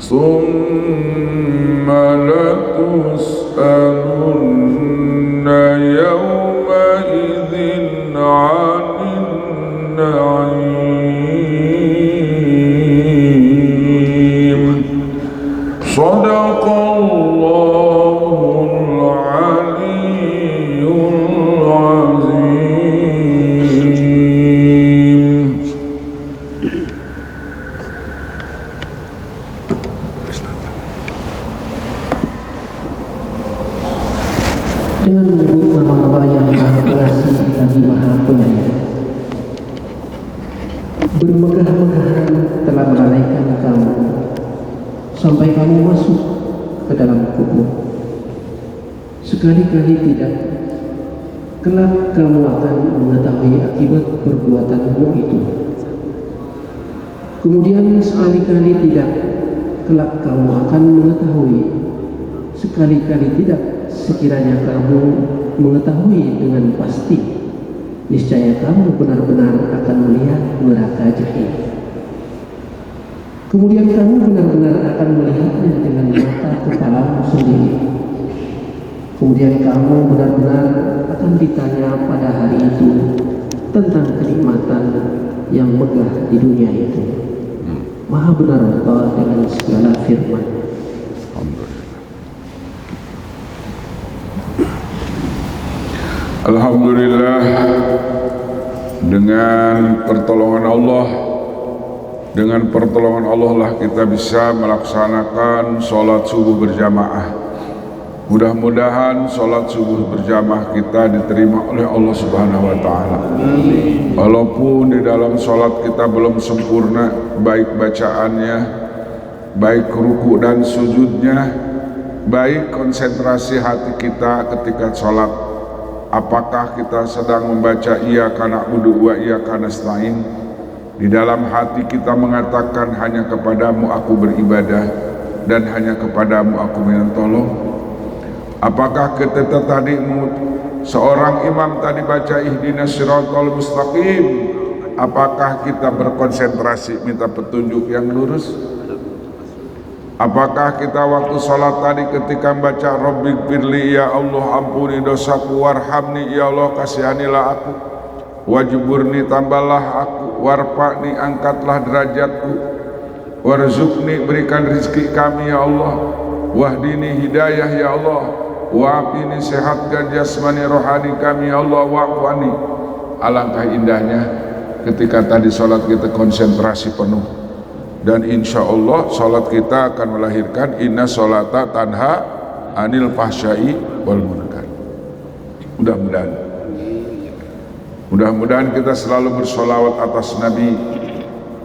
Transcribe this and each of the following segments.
ثم لتسألن يومئذ عن النعيم. صدق الله العلي العظيم. Dengan menyebut nama Allah yang Maha Pengasih lagi Maha Penyayang, bermegah-megahan telah melalaikan kamu sampai kamu masuk ke dalam kubur. Sekali-kali tidak, kelak kamu akan mengetahui akibat perbuatanmu itu. Kemudian sekali-kali tidak, kelak kamu akan mengetahui. Sekali-kali tidak, sekiranya kamu mengetahui dengan pasti, niscaya kamu benar-benar akan melihat neraka jahim. Kemudian kamu benar-benar akan melihatnya dengan mata kepalamu sendiri. Kemudian kamu benar-benar akan ditanya pada hari itu tentang kenikmatan yang megah di dunia itu. Maha benar Allah dengan segala firman. Alhamdulillah, dengan pertolongan Allah lah kita bisa melaksanakan sholat subuh berjamaah. Mudah-mudahan sholat subuh berjamaah kita diterima oleh Allah Subhanahu wa Ta'ala. Walaupun di dalam sholat kita belum sempurna, baik bacaannya, baik ruku dan sujudnya, baik konsentrasi hati kita ketika sholat. Apakah kita sedang membaca iyyaka na'budu wa iyyaka nasta'in? Di dalam hati kita mengatakan hanya kepadamu aku beribadah dan hanya kepadamu aku minta tolong. Apakah kita tadi seorang imam tadi baca ihdinas siratal mustaqim, apakah kita berkonsentrasi minta petunjuk yang lurus? Apakah kita waktu sholat tadi ketika membaca Rabbighfirli, ya Allah ampuni dosaku, warhamni ya Allah kasihanilah aku, wajburni tambahlah aku, warfa'ni angkatlah derajatku, warzuqni berikan rezeki kami ya Allah, wahdini hidayah ya Allah, wa'afini sehatkan jasmani rohani kami ya Allah, wa'afani. Alangkah indahnya ketika tadi sholat kita konsentrasi penuh. Dan insya Allah sholat kita akan melahirkan inna sholata tanha anil fahsyai wal munkar. Mudah-mudahan kita selalu bersolawat atas Nabi.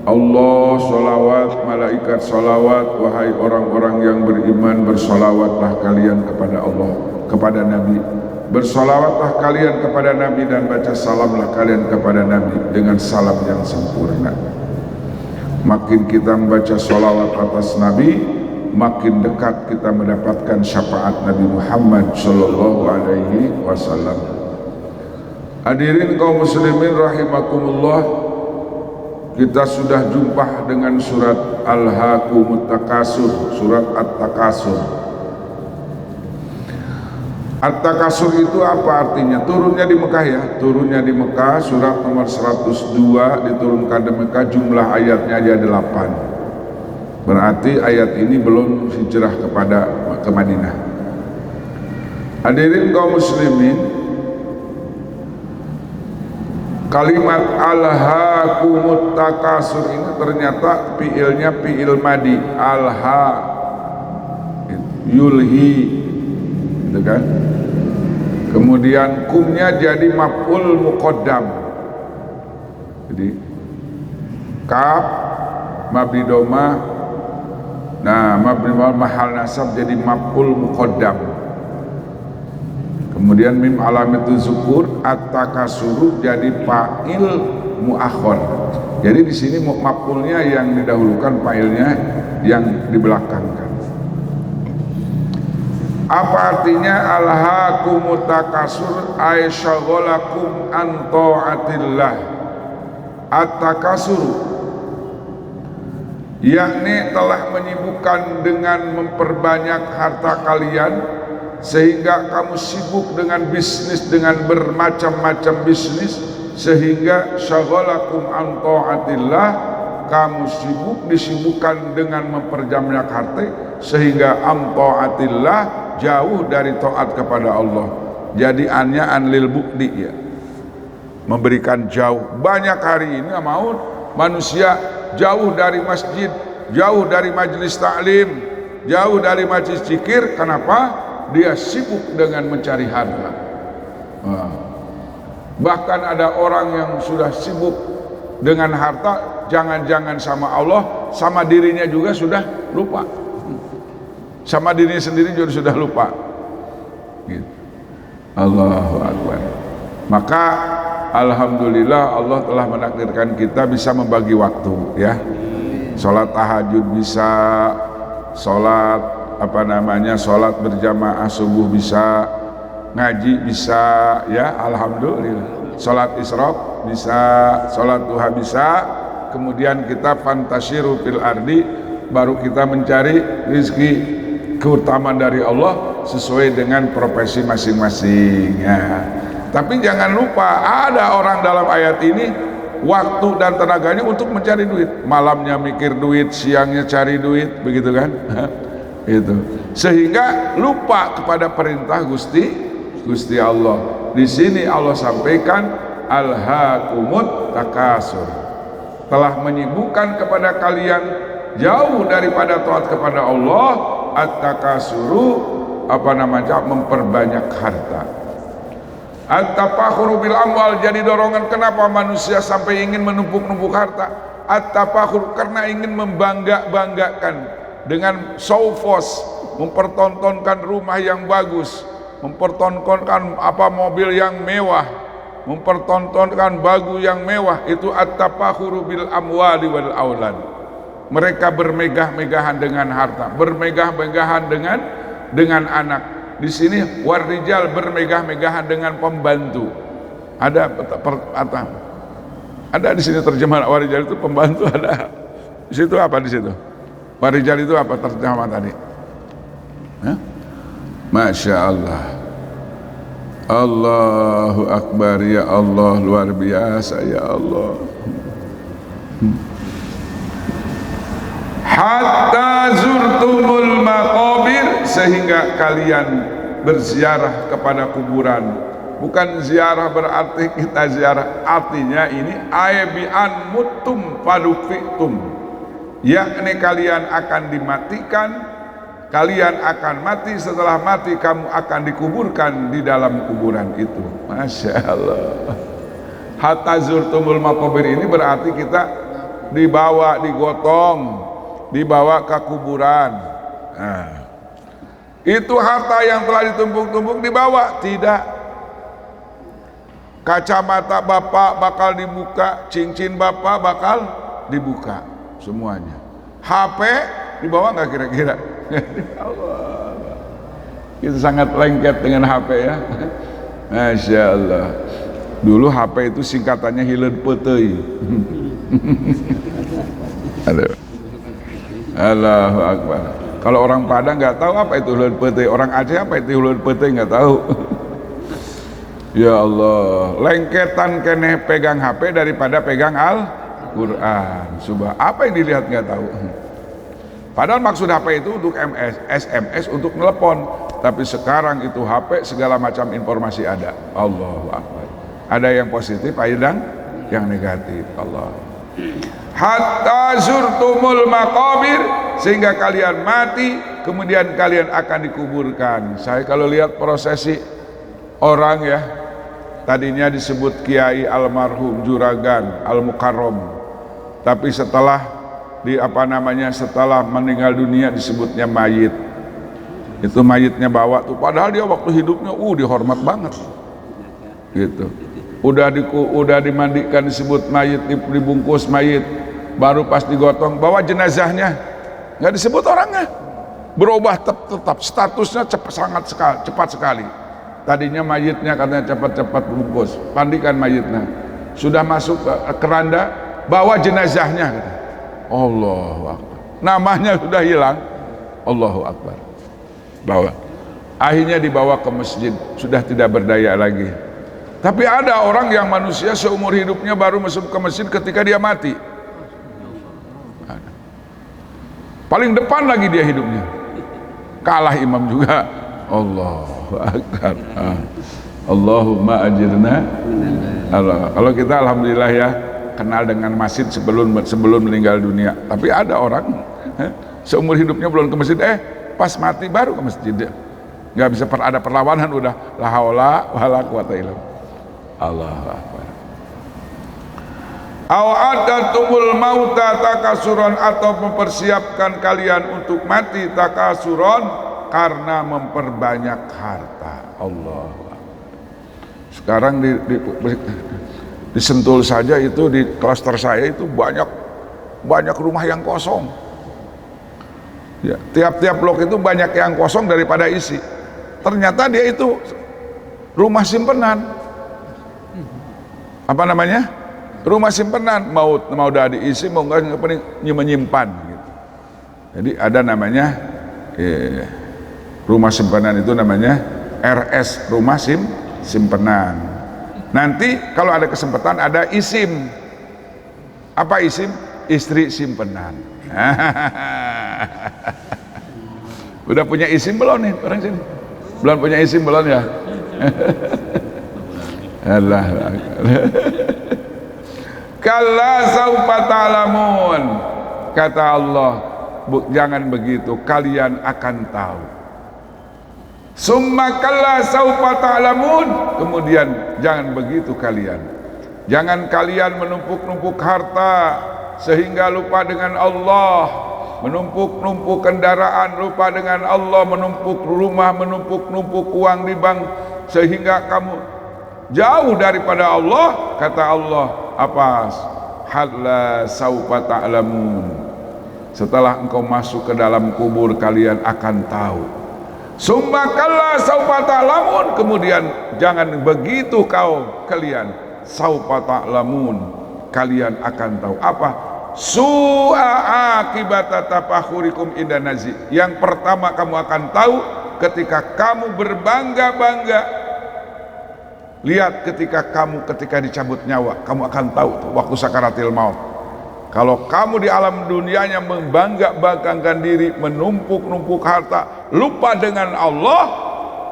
Allah solawat, malaikat solawat. Wahai orang-orang yang beriman, bersolawatlah kalian kepada Allah, kepada Nabi. Bersolawatlah kalian kepada Nabi dan baca salamlah kalian kepada Nabi dengan salam yang sempurna. Makin kita membaca sholawat atas Nabi, makin dekat kita mendapatkan syafaat Nabi Muhammad Sallallahu Alaihi Wasallam. Hadirin kaum muslimin rahimakumullah, kita sudah jumpa dengan surat Al-Hakumut Takasur, surat At-Takasur. At-Takasur itu apa artinya? Turunnya di Mekah ya, turunnya di Mekah, surat nomor 102 diturunkan di Mekah, jumlah ayatnya aja 8. Berarti ayat ini belum hijrah ke Madinah. Hadirin kaum muslimin, kalimat Al-Hakumut Takasur ini ternyata fiilnya fiil madi, al-ha yulhi, gitu kan? Kemudian kumnya jadi maf'ul muqaddam. Jadi kaf mabni doma, nah mabni mahal nasab jadi maf'ul muqaddam. Kemudian mim alamatul zukur, at-takasuru jadi fa'il muakhir. Jadi di sini maf'ulnya yang didahulukan, fa'ilnya yang dibelakangkan. Apa artinya alhaakumut takasur ay syaghalakum an ta'atillah. At-takasur yakni telah menyibukkan dengan memperbanyak harta kalian sehingga kamu sibuk dengan bisnis, dengan bermacam-macam bisnis, sehingga syagalakum an ta'atillah, kamu disibukkan dengan memperbanyak harta sehingga an ta'atillah, jauh dari taat kepada Allah. Jadi an lil bukdi, ya, memberikan jauh. Banyak hari ini mau manusia jauh dari masjid, jauh dari majelis taklim, jauh dari majelis zikir. Kenapa? Dia sibuk dengan mencari harta. Bahkan ada orang yang sudah sibuk dengan harta, jangan-jangan sama Allah, sama dirinya juga sudah lupa. Sama dirinya sendiri juga sudah lupa. Gitu. Allahu Akbar. Maka alhamdulillah Allah telah menakdirkan kita bisa membagi waktu, ya. Sholat tahajud bisa, sholat sholat berjamaah subuh bisa, ngaji bisa, ya, alhamdulillah. Sholat isyraq bisa, sholat duha bisa. Kemudian kita fantasyiru fil ardi, baru kita mencari rezeki keutamaan dari Allah sesuai dengan profesi masing-masing, ya. Tapi jangan lupa, ada orang dalam ayat ini waktu dan tenaganya untuk mencari duit. Malamnya mikir duit, siangnya cari duit, begitu kan? Itu. Sehingga lupa kepada perintah Gusti Allah. Di sini Allah sampaikan alhaakumut takasur, telah menyibukkan kepada kalian jauh daripada taat kepada Allah, at-takasuru, memperbanyak harta. At-tafakhuru bil amwal, jadi dorongan kenapa manusia sampai ingin menumpuk-numpuk harta. At-tafakhur, karena ingin membangga-banggakan dengan showfos, mempertontonkan rumah yang bagus, mempertontonkan mobil yang mewah, mempertontonkan baju yang mewah. Itu at-tafakhuru bil amwali wal aulad. Mereka bermegah-megahan dengan harta, bermegah-megahan dengan anak. Di sini warijal, bermegah-megahan dengan pembantu. Ada di sini terjemahan warijal itu pembantu, ada. Di situ apa di situ? Warijal itu apa terjemahan tadi? Hah? Masya Allah. Allahu Akbar, ya Allah, luar biasa, ya Allah. Hatta zurtumul maqabir, sehingga kalian berziarah kepada kuburan. Bukan ziarah berarti kita ziarah, artinya ini aibian mutum fadufitum, yakni kalian akan dimatikan, kalian akan mati, setelah mati kamu akan dikuburkan di dalam kuburan itu. Masya Allah. Hatta zurtumul maqabir ini berarti kita dibawa, digotong, dibawa ke kuburan. Nah, itu harta yang telah ditumpuk-tumpuk dibawa, tidak. Kacamata bapak bakal dibuka, cincin bapak bakal dibuka, semuanya. HP dibawa nggak kira-kira? Allah, itu sangat lengket dengan HP, ya. Masya Allah. Dulu HP itu singkatannya hileud peuteuy. Aduh. Allahu Akbar. Kalau orang Padang nggak tahu apa itu hileud peuteuy, orang Aceh apa itu hileud peuteuy nggak tahu. Ya Allah, lengketan keneh pegang HP daripada pegang Al-Quran. Subah, apa yang dilihat nggak tahu. Padahal maksud HP itu untuk SMS, untuk telepon. Tapi sekarang itu HP segala macam informasi ada. Allahu Akbar. Ada yang positif, ada yang negatif. Allah. Hatta zurtumul maqabir, sehingga kalian mati, kemudian kalian akan dikuburkan. Saya kalau lihat prosesi orang, ya, tadinya disebut Kiai almarhum Juragan Al-Mukarram, tapi setelah setelah meninggal dunia disebutnya mayit. Itu mayitnya bawa tuh, padahal dia waktu hidupnya dihormat banget gitu. Udah dimandikan, disebut mayit, dibungkus mayit, baru pas digotong bawa jenazahnya, nggak disebut orangnya, berubah tetap statusnya cepat sekali. Tadinya mayitnya katanya cepat-cepat bungkus, mandikan mayitnya, sudah masuk ke keranda, bawa jenazahnya gitu. Allahu Akbar. Namanya sudah hilang. Allahu Akbar. Bawa. Akhirnya dibawa ke masjid, sudah tidak berdaya lagi. Tapi ada orang yang manusia seumur hidupnya baru masuk ke masjid ketika dia mati. Paling depan lagi dia hidupnya. Kalah imam juga. Allahu Akbar. Allahumma ajirna. Kalau kita alhamdulillah ya kenal dengan masjid sebelum meninggal dunia. Tapi ada orang seumur hidupnya belum ke masjid, pas mati baru ke masjid. Nggak bisa ada perlawanan, udah la haula wala quwata illa billah. Allahu Akbar. Aw'adatumul mauta takasuron, atau mempersiapkan kalian untuk mati takasuron karena memperbanyak harta. Allahu Akbar. Sekarang di Sentul saja itu, di klaster saya itu banyak rumah yang kosong. Ya, tiap-tiap blok itu banyak yang kosong daripada isi. Ternyata dia itu rumah simpenan. Apa namanya? Rumah simpenan. Mau udah diisi, mau enggak menyimpan gitu. Jadi ada namanya rumah simpanan, itu namanya RS, rumah simpenan. Nanti kalau ada kesempatan ada ISIM. Apa ISIM? Istri simpenan. Udah punya ISIM belum nih orang sini? Belum punya ISIM belum ya? Allah. Kalla saufa ta'lamun. Kata Allah, jangan begitu, kalian akan tahu. Summa kalla saufa ta'lamun. Kemudian jangan begitu kalian. Jangan kalian menumpuk-numpuk harta sehingga lupa dengan Allah, menumpuk-numpuk kendaraan lupa dengan Allah, menumpuk rumah, menumpuk-numpuk uang di bank sehingga kamu jauh daripada Allah. Kata Allah, apa? Halla saufa ta'lamun. Setelah engkau masuk ke dalam kubur kalian akan tahu. Summa kalla saufa ta'lamun. Kemudian jangan begitu kalian saufa ta'lamun, kalian akan tahu apa? Su'a akibata tafakhurikum inda nazi. Yang pertama kamu akan tahu ketika kamu berbangga-bangga. Lihat ketika dicabut nyawa, kamu akan tahu tuh, waktu sakaratil maut. Kalau kamu di alam dunianya membangga-banggakan diri, menumpuk-numpuk harta, lupa dengan Allah,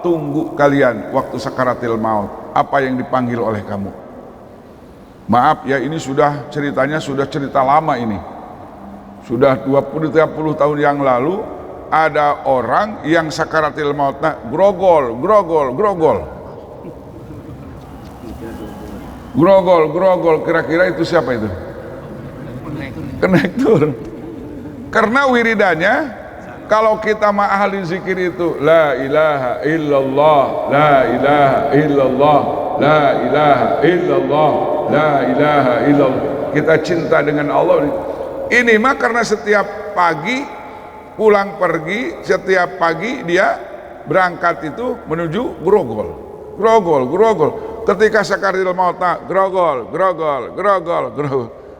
tunggu kalian waktu sakaratil maut, apa yang dipanggil oleh kamu. Maaf ya, ini ceritanya sudah cerita lama ini. Sudah 20-30 tahun yang lalu ada orang yang sakaratil mautnya grogol. Kira-kira itu siapa itu? Konektor. Karena wiridannya, kalau kita ahli zikir itu la ilaha illallah, la ilaha illallah, la ilaha illallah, la ilaha illallah, kita cinta dengan Allah. Ini mah karena setiap pagi pulang pergi, setiap pagi dia berangkat itu menuju grogol. Ketika sakaratil maut, grogol.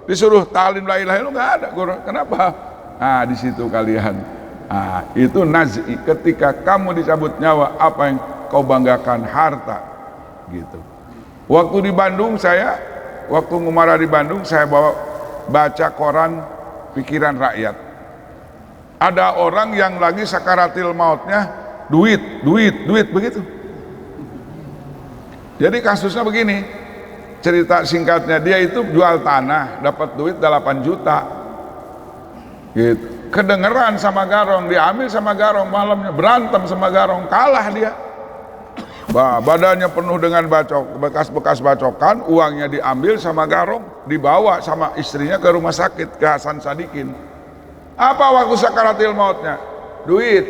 Disuruh talim la ilaha illallah, nggak ada. Kenapa? Nah, di situ kalian. Nah, itu naz'i, ketika kamu dicabut nyawa, apa yang kau banggakan? Harta, gitu. Waktu di Bandung waktu ngumara di Bandung, saya baca koran Pikiran Rakyat. Ada orang yang lagi sakaratil mautnya, duit begitu. Jadi kasusnya begini, cerita singkatnya, dia itu jual tanah, dapat duit 8 juta. Gitu. Kedengeran sama Garong, diambil sama Garong, malamnya berantem sama Garong, kalah dia. Badannya penuh dengan bekas bacokan, uangnya diambil sama Garong, dibawa sama istrinya ke rumah sakit, ke Hasan Sadikin. Apa waktu sakaratil mautnya? Duit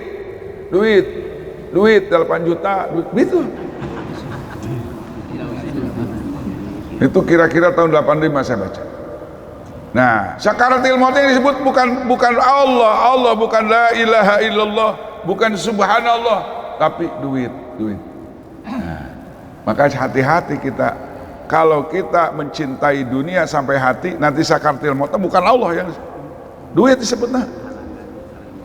8 juta, gitu. Itu kira-kira tahun 85 saya baca. Nah, sakaratil maut yang disebut bukan Allah, bukan la ilaha illallah, bukan subhanallah, tapi duit. Nah, maka hati-hati kita. Kalau kita mencintai dunia sampai hati, nanti sakaratil maut bukan Allah yang Duit disebutnya.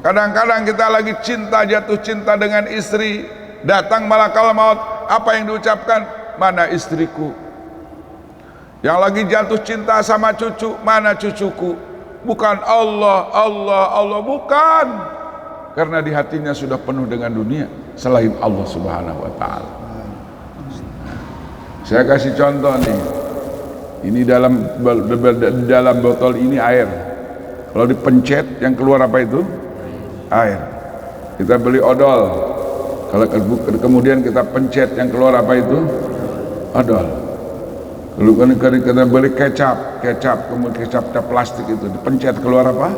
Kadang-kadang kita lagi cinta, jatuh cinta dengan istri, datang malakal maut, apa yang diucapkan? Mana istriku? Yang lagi jatuh cinta sama cucu, mana cucuku? Bukan Allah, Allah, Allah, bukan. Karena di hatinya sudah penuh dengan dunia selain Allah Subhanahu wa taala. Saya kasih contoh nih. Ini dalam botol ini air. Kalau dipencet yang keluar apa itu? Air. Kita beli odol. Kalau kemudian kita pencet yang keluar apa itu? Odol. Lalu kita beli kecap, kemudian kecap plastik itu dipencet keluar apa?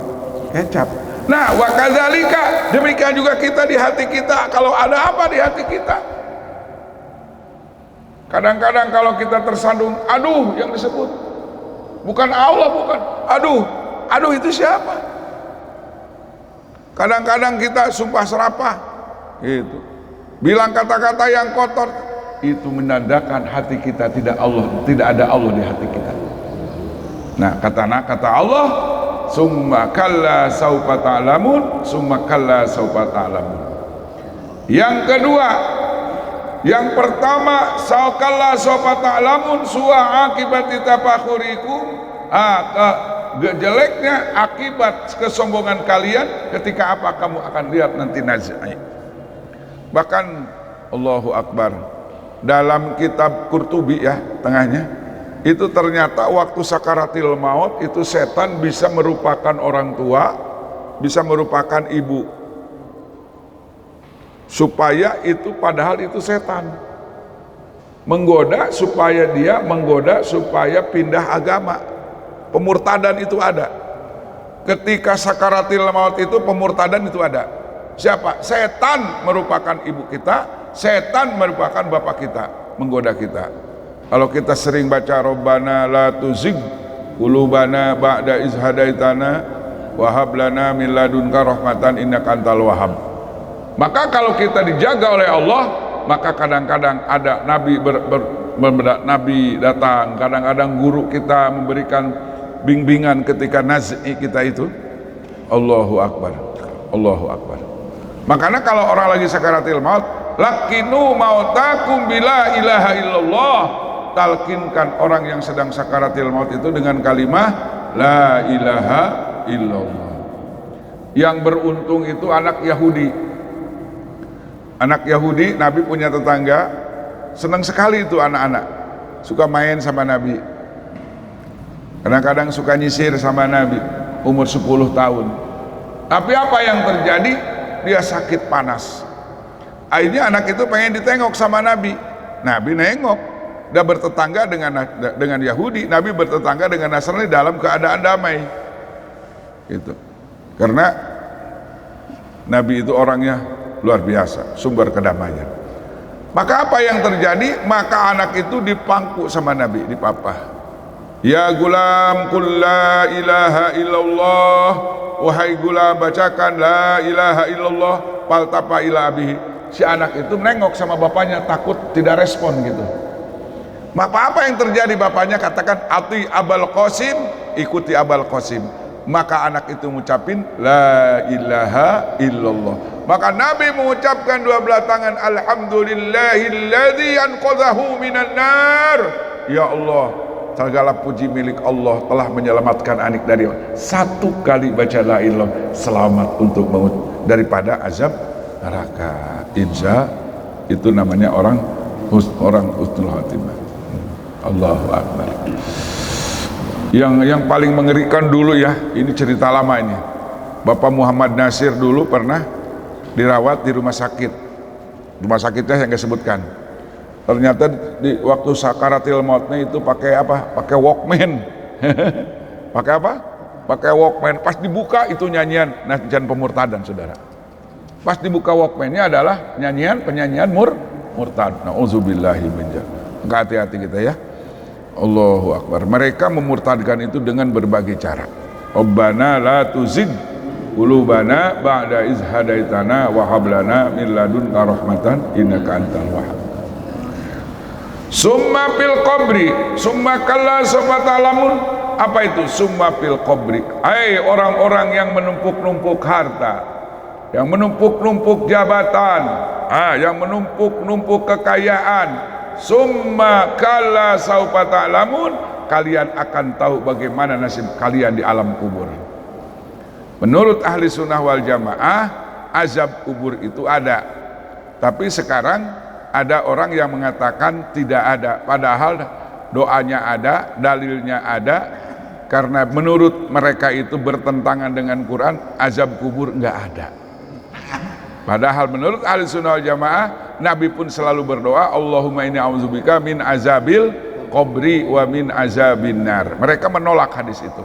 Kecap. Nah, wa kadzalika, demikian juga kita di hati kita. Kalau ada apa di hati kita? Kadang-kadang kalau kita tersandung, aduh yang disebut bukan Allah, bukan. Aduh itu siapa? Kadang-kadang kita sumpah serapah, gitu. Bilang kata-kata yang kotor, itu menandakan hati kita tidak ada Allah di hati kita. Nah, kata Allah, summa kalla saufa ta'lamun, summa kalla saufa ta'lamun. Yang kedua, yang pertama, saukalla saufa ta'lamun su'a akibati tafakhurikum, jeleknya akibat kesombongan kalian ketika apa kamu akan lihat nanti nazai. Bahkan Allahu Akbar, dalam kitab Qurtubi ya tengahnya itu ternyata waktu sakaratil maut itu setan bisa merupakan orang tua, bisa merupakan ibu, supaya itu padahal itu setan menggoda supaya pindah agama. Pemurtadan itu ada ketika sakaratil maut, itu pemurtadan itu ada. Siapa? Setan merupakan ibu kita, setan merupakan bapak kita, menggoda kita. Kalau kita sering baca Rabbana la tuzigh qulubana ba'da iz hadaitana wa hab lana min ladunka rahmatan innaka antal wahhab. Maka kalau kita dijaga oleh Allah, maka kadang-kadang ada nabi datang, kadang-kadang guru kita memberikan bimbingan ketika naz'i kita itu. Allahu Akbar, Allahu Akbar. Makanya kalau orang lagi sakaratil maut, lakinu mautakum bila ilaha illallah, talkinkan orang yang sedang sakaratil maut itu dengan kalimat la ilaha illallah. Yang beruntung itu anak Yahudi. Anak Yahudi, Nabi punya tetangga, senang sekali itu anak-anak, suka main sama Nabi. Kadang-kadang suka nyisir sama Nabi, umur 10 tahun. Tapi apa yang terjadi? Dia sakit panas. Akhirnya anak itu pengen ditengok sama Nabi. Nabi nengok. Dia bertetangga dengan Yahudi, Nabi bertetangga dengan Nasrani dalam keadaan damai. Gitu. Karena Nabi itu orangnya luar biasa, sumber kedamaian. Maka apa yang terjadi? Maka anak itu dipangku sama Nabi, dipapah. Ya gulam qul la ilaha illallah, wahai gulam bacakan la ilaha illallah, faltafa ila abihi. Si anak itu nengok sama bapaknya, takut tidak respon gitu. Maka apa yang terjadi? Bapaknya katakan ati Abul Qasim, ikuti Abul Qasim. Maka anak itu mengucapin la ilaha illallah. Maka Nabi mengucapkan dua belah tangan, alhamdulillahilladzi anqadhahu minan nar. Ya Allah, segala puji milik Allah telah menyelamatkan anak dari satu kali baca la ilallah, selamat untuk daripada azab neraka. Insya itu namanya orang husnul khatimah. Allahu Akbar. Yang paling mengerikan dulu ya, ini cerita lama ini. Bapak Muhammad Nasir dulu pernah dirawat di rumah sakit. Rumah sakitnya yang saya sebutkan. Ternyata di waktu sakaratil mautnya itu pakai apa? Pakai Walkman. Pakai apa? Pakai Walkman. Pas dibuka itu nyanyian nyanyian pemurtadan, saudara. Pas dibuka Walkman-nya adalah penyanyian murtad. Nauzubillahi min dzalik. Hati-hati kita ya. Allahu Akbar. Mereka memurtadkan itu dengan berbagai cara. Rabbana la tuzigh qulubana ba'da iz hadaitana wa hab lana min ladunka rahmatan innaka antal wahhab. Summa fil qabri summa kalla sawfa ta'lamun. apa itu? Summa fil qabri, orang-orang yang menumpuk-numpuk harta, yang menumpuk-numpuk jabatan, yang menumpuk-numpuk kekayaan. Summa kalla saufa ta'lamun, kalian akan tahu bagaimana nasib kalian di alam kubur. Menurut ahli sunnah wal jamaah, azab kubur itu ada. Tapi sekarang ada orang yang mengatakan tidak ada, padahal doanya ada, dalilnya ada. Karena menurut mereka itu bertentangan dengan Quran, azab kubur enggak ada. Padahal menurut ahli sunnah wal jamaah, Nabi pun selalu berdoa, Allahumma inni a'udzubika min azabil qabri wa min azabin nar. Mereka menolak hadis itu,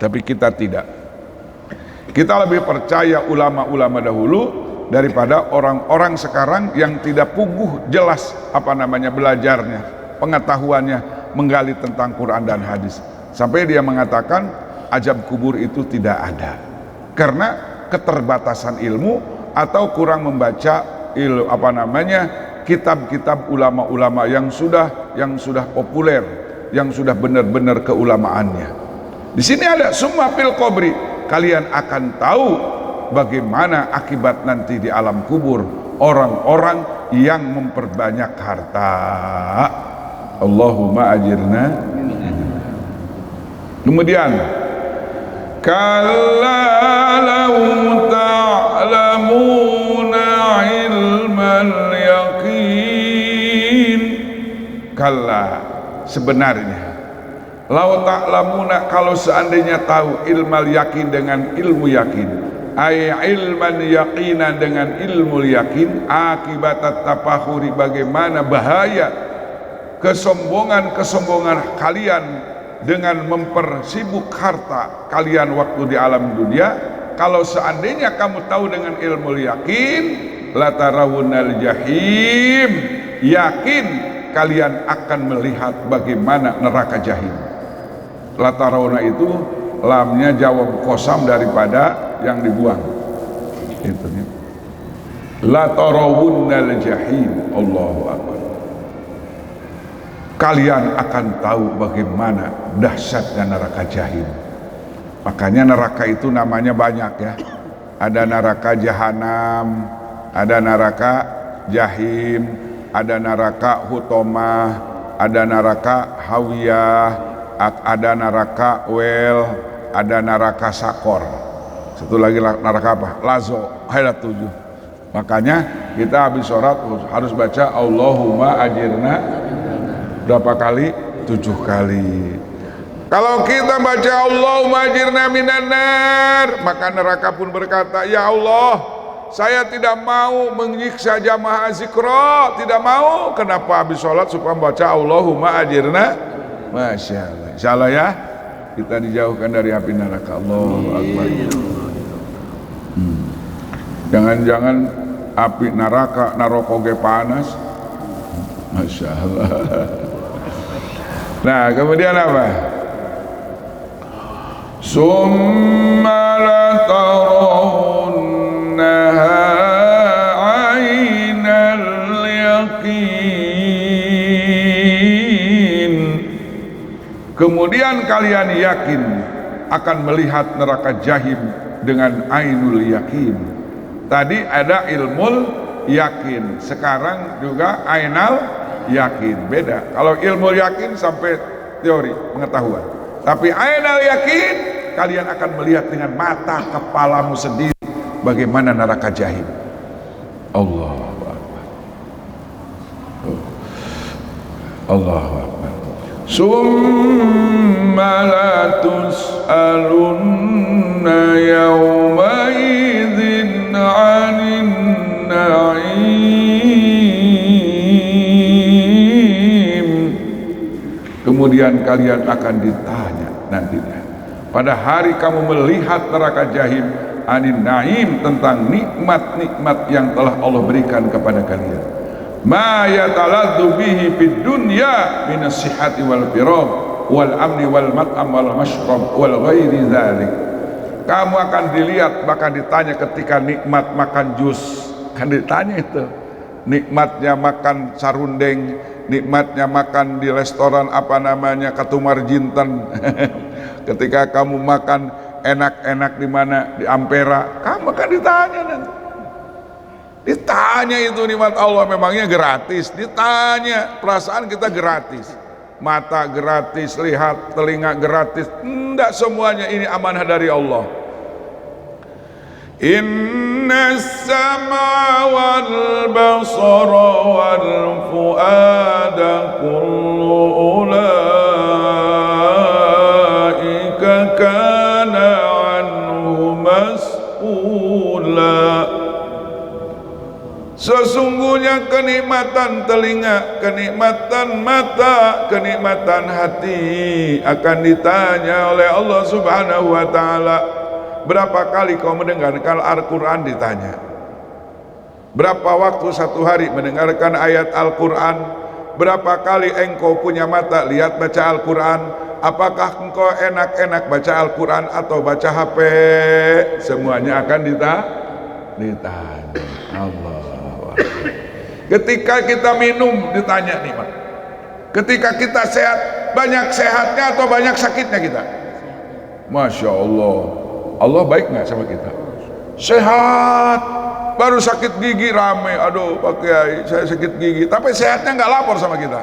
tapi kita tidak. Kita lebih percaya ulama-ulama dahulu daripada orang-orang sekarang yang tidak puguh jelas belajarnya, pengetahuannya menggali tentang Quran dan hadis. Sampai dia mengatakan azab kubur itu tidak ada karena keterbatasan ilmu atau kurang membaca kitab-kitab ulama-ulama yang sudah populer, yang sudah benar-benar keulamaannya. Di sini ada summa fil qabri, kalian akan tahu bagaimana akibat nanti di alam kubur orang-orang yang memperbanyak harta. Allahumma ajirna. Kemudian kalla law ta'lamuna ilmal yaqin, kalla sebenarnya, lau ta'lamuna, kalau seandainya tahu, ilmal yakin dengan ilmu yakin, ay ilman yaqinan dengan ilmu yakin, akibat tafahuri, bagaimana bahaya kesombongan kalian dengan mempersibuk harta kalian waktu di alam dunia. Kalau seandainya kamu tahu dengan ilmu yakin, latarawunnal jahim, yakin kalian akan melihat bagaimana neraka jahim. Latarawuna itu lamnya jawab kosam daripada yang dibuang. Itu ya. Latarawunnal jahim, Allahu akbar. Kalian akan tahu bagaimana dahsyatnya neraka jahim. Makanya neraka itu namanya banyak ya. Ada neraka jahanam, ada neraka jahim, ada neraka hutomah, ada neraka hawiyah, ada neraka wel, ada neraka sakor. Satu lagi neraka apa? Lazo, ada 7. Makanya kita habis sholat harus baca Allahumma ajirna berapa kali? 7 kali. Kalau kita baca Allahumma ajirna minan nar, maka neraka pun berkata, ya Allah, saya tidak mau menyiksa jamaah Zikra, tidak mau. Kenapa habis sholat supaya baca Allahumma ajirna? Masya Allah. Insya Allah ya, kita dijauhkan dari api neraka. Allahu Akbar. Jangan-jangan api neraka narokoge panas. Masya Allah. Nah, kemudian apa? Summa latarawunnaha ainal yaqin. Kemudian kalian yakin akan melihat neraka jahim dengan ainul yakin. Tadi ada ilmul yakin, sekarang juga ainal yakin. Beda. Kalau ilmu yakin sampai teori pengetahuan, tapi ainal yakin, kalian akan melihat dengan mata kepalamu sendiri bagaimana neraka jahim. Allahu Akbar. Allahu Akbar. Summa la tus'alunna yawma idzin 'anin na'im. Kemudian kalian akan ditanya nantinya pada hari kamu melihat neraka jahim, anin naim, tentang nikmat-nikmat yang telah Allah berikan kepada kalian. Ma yataladdu bihi fid dunya minas sihhati wal firaq wal amni wal mat'am wal mashrab wal ghairi dzalik. Kamu akan dilihat, bahkan ditanya ketika nikmat makan jus, kan ditanya itu. Nikmatnya makan sarundeng, nikmatnya makan di restoran Katumar Jinten Ketika kamu makan enak-enak di mana? Di Ampera, kamu kan ditanya nanti. Ditanya itu nikmat Allah, memangnya gratis? Ditanya, perasaan kita gratis. Mata gratis, lihat, telinga gratis. Enggak semuanya ini amanah dari Allah. Inna as-sam'a wal basara wal fu'ada kullu ulaika kana anhu mas'ula. Sesungguhnya kenikmatan telinga, kenikmatan mata, kenikmatan hati akan ditanya oleh Allah Subhanahu wa ta'ala. Berapa kali kau mendengarkan Al-Quran ditanya? Berapa waktu satu hari mendengarkan ayat Al-Quran? Berapa kali engkau punya mata lihat baca Al-Quran? Apakah engkau enak-enak baca Al-Quran atau baca HP? Semuanya akan ditanya. Allah. Ketika kita minum ditanya nikmat. Ketika kita sehat, banyak sehatnya atau banyak sakitnya kita? Masya Allah. Allah baik nggak sama kita? Sehat. Baru sakit gigi rame, aduh Pak Kiai saya sakit gigi, tapi sehatnya nggak lapor sama kita.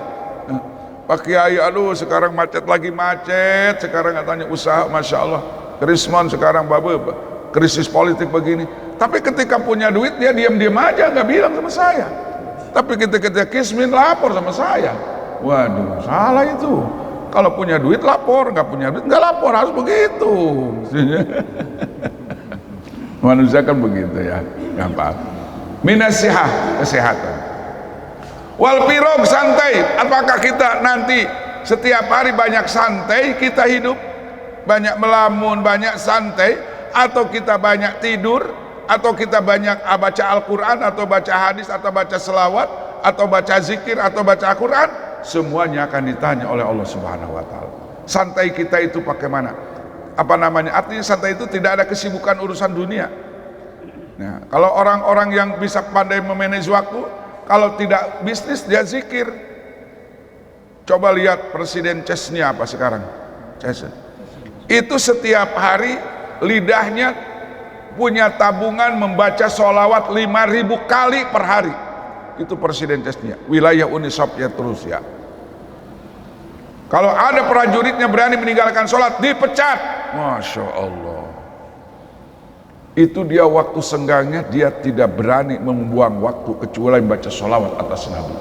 Pak Kiai aduh sekarang macet lagi macet, sekarang katanya usaha Masya Allah Krismon sekarang babe krisis politik begini. Tapi ketika punya duit dia diam-diam aja nggak bilang sama saya. Tapi ketika kismin lapor sama saya. Waduh, salah itu. Kalau punya duit lapor, nggak punya duit nggak lapor, harus begitu. Manusia kan begitu ya, gampang. Minasihah, kesehatan. Wal pirog, santai. Apakah kita nanti setiap hari banyak santai kita hidup, banyak melamun, banyak santai, atau kita banyak tidur? Atau kita banyak baca Al-Quran, atau baca hadis, atau baca selawat, atau baca zikir, atau baca Al-Quran? Semuanya akan ditanya oleh Allah Subhanahu wa ta'ala. Santai kita itu pakai mana? Apa namanya? Artinya santai itu tidak ada kesibukan urusan dunia. Nah, kalau orang-orang yang bisa pandai memanage waktu, kalau tidak bisnis dia zikir. Coba lihat Presiden Chechnya apa sekarang? Itu setiap hari lidahnya punya tabungan membaca sholawat 5.000 kali per hari. Itu Presiden Chechnya, wilayah Uni Soviet Rusia. Kalau ada prajuritnya berani meninggalkan sholat, dipecat. Masya Allah. Itu dia waktu senggangnya, dia tidak berani membuang waktu kecuali membaca sholawat atas Nabi.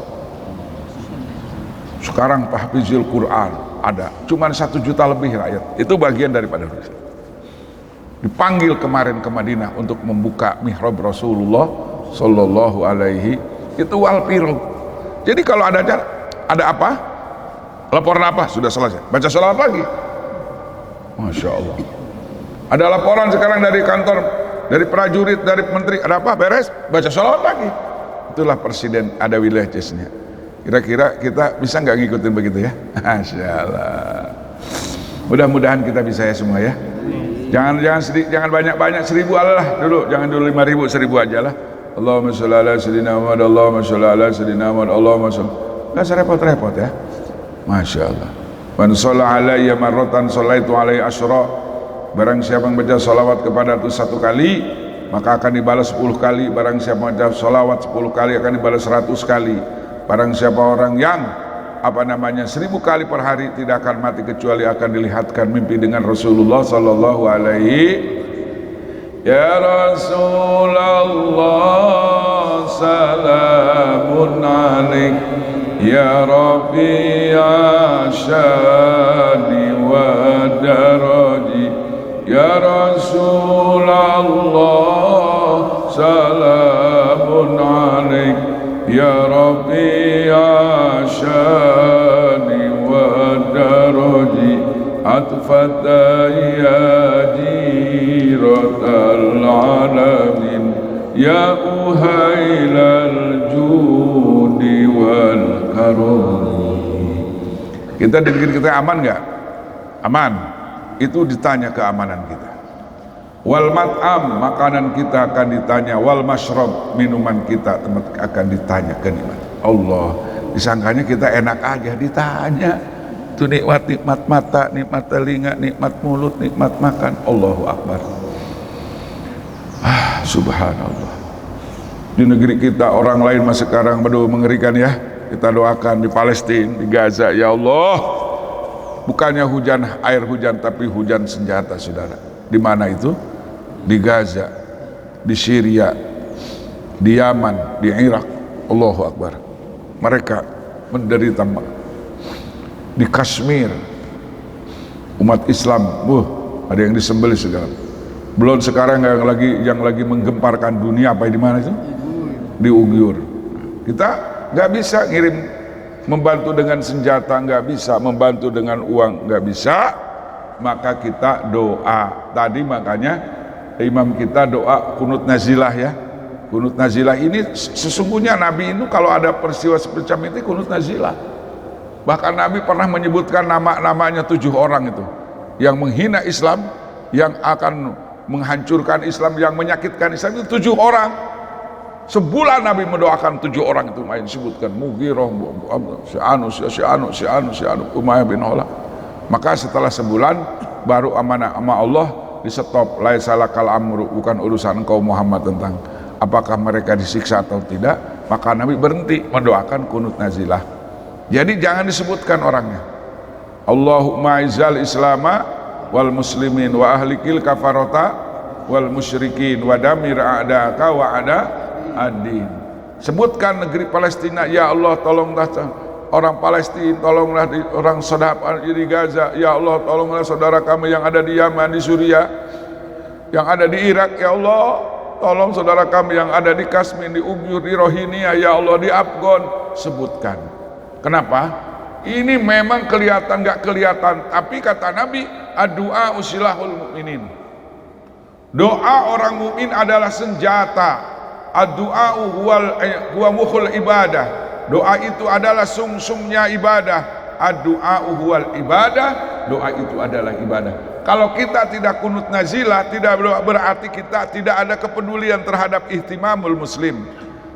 Sekarang tahfizul Quran ada, cuman 1 juta lebih rakyat. Itu bagian daripada Rusia. Dipanggil kemarin ke Madinah untuk membuka mihrab Rasulullah Sallallahu Alaihi, itu wal pirog. Jadi kalau ada apa? Laporan apa? Sudah selesai. Baca sholawat lagi. Masya Allah. Ada laporan sekarang dari kantor, dari prajurit, dari menteri, ada apa? Beres, baca sholawat lagi. Itulah Presiden, ada wilayah Chechnya. Kira-kira kita bisa nggak ngikutin begitu ya? Masya Allah. Mudah-mudahan kita bisa ya semua ya. Jangan banyak-banyak, 1000 Allah dulu, jangan dulu 5.000, 1000 aja lah. Allahumma sholli ala sayyidina Muhammad, Allahumma sholli ala sayyidina Muhammad, Allahumma sholli. Nggak usah repot-repot ya. Masya Allah. Man sholla alayya marratan shallaitu alaihi asyra. Barang siapa yang baca salawat kepada itu 1 kali, maka akan dibalas 10 kali. Barang siapa baca salawat 10 kali akan dibalas 100 kali. Barang siapa orang yang 1000 kali per hari tidak akan mati kecuali akan dilihatkan mimpi dengan Rasulullah Sallallahu Alaihi. Ya Rasulullah salamun alaik ya Rabbi asyani wa daraji ya Rasulullah salamun alaik ya Rabbi asyani wa daraji atfata ya jiratal alamin ya uhailal judi wal karuni. Kita diri kita aman nggak? Aman. Itu ditanya keamanan kita. Wal mat'am, makanan kita akan ditanya. Wal mashrab, minuman kita akan ditanya kenikmatan. Allah, disangkanya kita enak aja, ditanya. Itu nikmat mata, nikmat telinga, nikmat mulut, nikmat makan. Allahu Akbar. Subhanallah. Di negeri kita orang lain masih sekarang mengerikan ya. Kita doakan di Palestina, di Gaza, ya Allah. Bukannya hujan air hujan, tapi hujan senjata, saudara. Di mana itu? Di Gaza, di Syria, di Yaman, di Irak. Allahu Akbar. Mereka menderita. Di Kashmir, umat Islam, ada yang disembelih segala. Belum sekarang yang lagi menggemparkan dunia apa di mana itu? Di Uyghur. Kita nggak bisa ngirim membantu dengan senjata, nggak bisa membantu dengan uang, nggak bisa. Maka kita doa. Tadi makanya imam kita doa kunut nazilah ya. Kunut nazilah ini sesungguhnya Nabi itu kalau ada peristiwa seperti itu kunut nazilah. Bahkan Nabi pernah menyebutkan namanya 7 orang itu yang menghina Islam, yang akan menghancurkan Islam, yang menyakitkan Islam itu 7 orang. Sebulan Nabi mendoakan 7 orang itu, main sebutkan Mughirah, si Anu, Umayyah bin Khalaf. Maka setelah sebulan baru amanah sama Allah di stop. Laisalakal amru, bukan urusan engkau Muhammad tentang apakah mereka disiksa atau tidak. Maka Nabi berhenti mendoakan kunut nazilah. Jadi jangan disebutkan orangnya. Allahumma izal islama wal muslimin wa ahlikil kafarota wal musyrikin wa damir a'daka wa ada ad-din. Sebutkan negeri Palestina, ya Allah tolonglah orang Palestina, tolonglah orang saudara di Gaza, ya Allah tolonglah saudara kami yang ada di Yaman, di Suriah, yang ada di Irak, ya Allah tolong saudara kami yang ada di Kashmir, di Uyghur, di Rohingya, ya Allah di Afgan. Sebutkan. Kenapa? Ini memang kelihatan gak kelihatan, tapi kata Nabi, ad-du'a usilahul mu'minin. Doa orang mukmin adalah senjata. Ad-du'a huwa mukhul ibadah. Doa itu adalah sumsumnya ibadah. Ad-du'a huwal ibadah. Doa itu adalah ibadah. Kalau kita tidak kunut nazilah, tidak berarti kita tidak ada kepedulian terhadap ihtimamul muslim.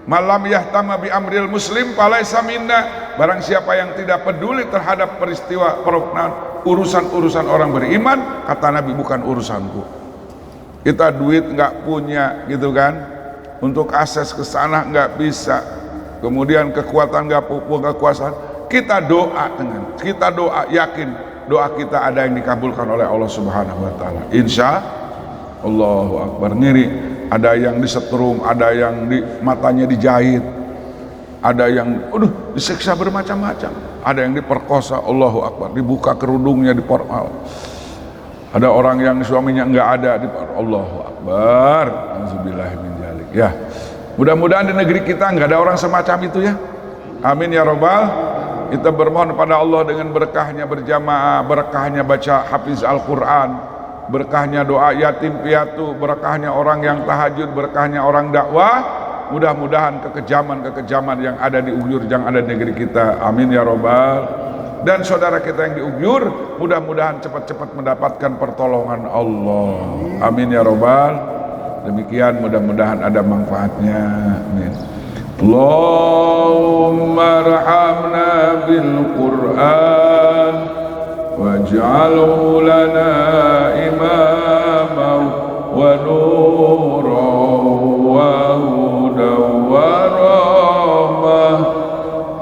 Malam yahtama bi amril muslim falaisa minna. Barang siapa yang tidak peduli terhadap peristiwa urusan-urusan orang beriman, kata Nabi, bukan urusanku. Kita duit nggak punya gitu kan, untuk akses ke sana nggak bisa, kemudian kekuatan nggak punya kekuasaan, kita doa yakin doa kita ada yang dikabulkan oleh Allah Subhanahu wa taala. Insya Allahu Akbar. Ngiri, ada yang disetrum, ada yang matanya dijahit, ada yang disiksa bermacam-macam, ada yang diperkosa, Allahu Akbar, dibuka kerudungnya, ada orang yang suaminya enggak ada, Allahu Akbar, auzubillahi min dzalik. Ya, mudah-mudahan di negeri kita enggak ada orang semacam itu ya. Amin ya robbal. Kita bermohon pada Allah dengan berkahnya berjamaah, berkahnya baca hafiz Al-Quran, berkahnya doa yatim piatu, berkahnya orang yang tahajud, berkahnya orang dakwah. Mudah-mudahan kekejaman yang ada di Uyghur, yang ada di negeri kita, amin ya robbal. Dan saudara kita yang di Uyghur, mudah-mudahan cepat-cepat mendapatkan pertolongan Allah, amin ya robbal. Demikian, mudah-mudahan ada manfaatnya, amin. Allahumma arhamna bil Qur'an waj'alhu lana imamah wa nuran wa hudan wa rahmah.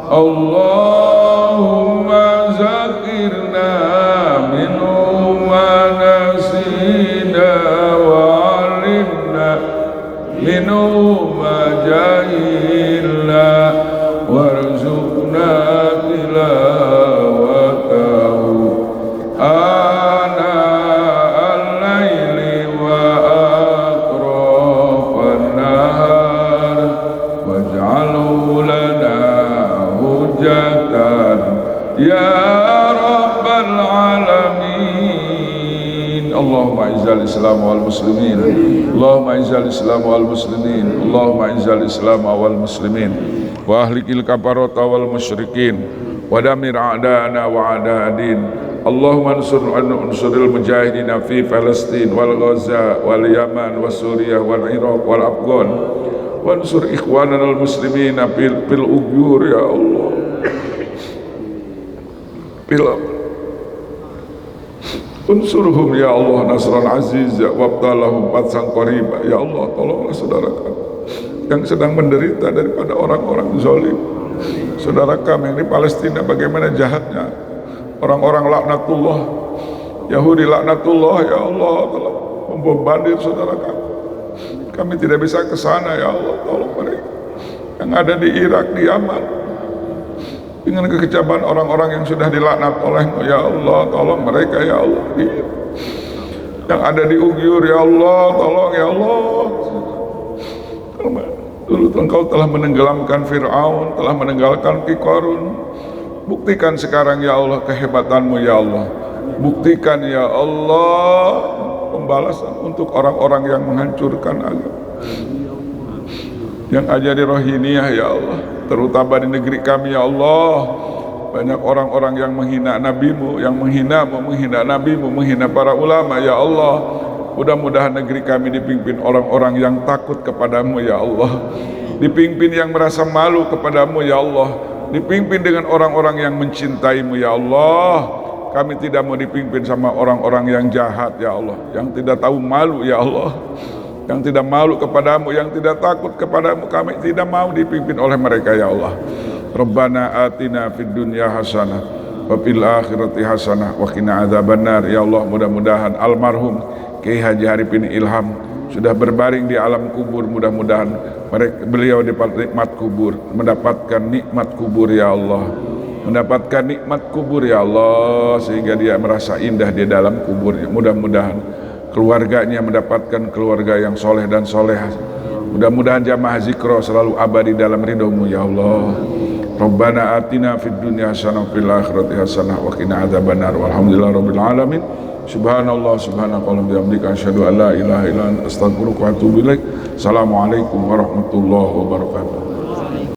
Allahumma zakirna minhu ma nasina wa alimna minhu ma jahilna warzuqna tilawatahu ana al-laili wa atrafan nahar waj'alhu lana hujjatan ya rabbal alamin. Allahumma izzal islam wal muslimin, Allahumma izzal islam wal muslimin, Allahumma izzal islam wal muslimin wa ahlikil kafarata wal musyrikin wa damir a'da'ana wa a'da'adin. Allahumma ansuril mujahidina fi Palestin wal Gaza wal Yaman wa Suriah wal Iraq wal Afghan wa ansur ikhwanana al muslimina fil Uyghur ya Allah, Unsurhum ya Allah nasran aziz wabtalahum fatsan qariba. Ya Allah, tolonglah saudara kami yang sedang menderita daripada orang-orang zalim. Saudara kami yang di Palestina, bagaimana jahatnya orang-orang laknatullah, Yahudi laknatullah. Ya Allah, tolong membombardir saudara kami. Kami tidak bisa ke sana ya Allah, tolong mereka yang ada di Irak, di Yaman, dengan kekejaman orang-orang yang sudah dilaknat oleh-Mu ya Allah, tolong mereka ya Allah. Yang ada di Ugyur ya Allah, tolong ya Allah. Dulu Engkau telah menenggelamkan Fir'aun, telah menenggelamkan Qarun. Buktikan sekarang ya Allah kehebatanmu ya Allah. Buktikan ya Allah pembalasan untuk orang-orang yang menghancurkan agama, yang ada di Rohingya ya Allah, terutama di negeri kami ya Allah. Banyak orang-orang yang menghina Nabi-Mu, yang menghina-Mu, menghina Nabi-Mu, menghina para ulama ya Allah. Mudah-mudahan negeri kami dipimpin orang-orang yang takut kepadamu ya Allah, dipimpin yang merasa malu kepadamu ya Allah, dipimpin dengan orang-orang yang mencintaimu ya Allah. Kami tidak mau dipimpin sama orang-orang yang jahat ya Allah, yang tidak tahu malu ya Allah, yang tidak malu kepadamu, yang tidak takut kepadamu. Kami tidak mau dipimpin oleh mereka ya Allah. Rabbana atina fid dunya hasanah wa fil akhirati hasanah wa qina adzabannar. Ya Allah, mudah-mudahan almarhum Kiai Haji Arifin Ilham sudah berbaring di alam kubur, mudah-mudahan beliau dapat nikmat kubur, mendapatkan nikmat kubur ya Allah, mendapatkan nikmat kubur ya Allah, sehingga dia merasa indah di dalam kuburnya. Mudah-mudahan keluarganya mendapatkan keluarga yang soleh dan solehah. Mudah-mudahan jamaah zikro selalu abadi dalam ridho-Mu ya Allah. Rabbana atina fid dunya hasanah wa fil akhirati hasanah wa qina adzabannar. Walhamdulillahirabbil alamin. Subhanallah subhanallahi bihamdika asyhadu an la ilaha illa anta astaghfiruka wa atubu ilaik. Assalamualaikum warahmatullahi wabarakatuh.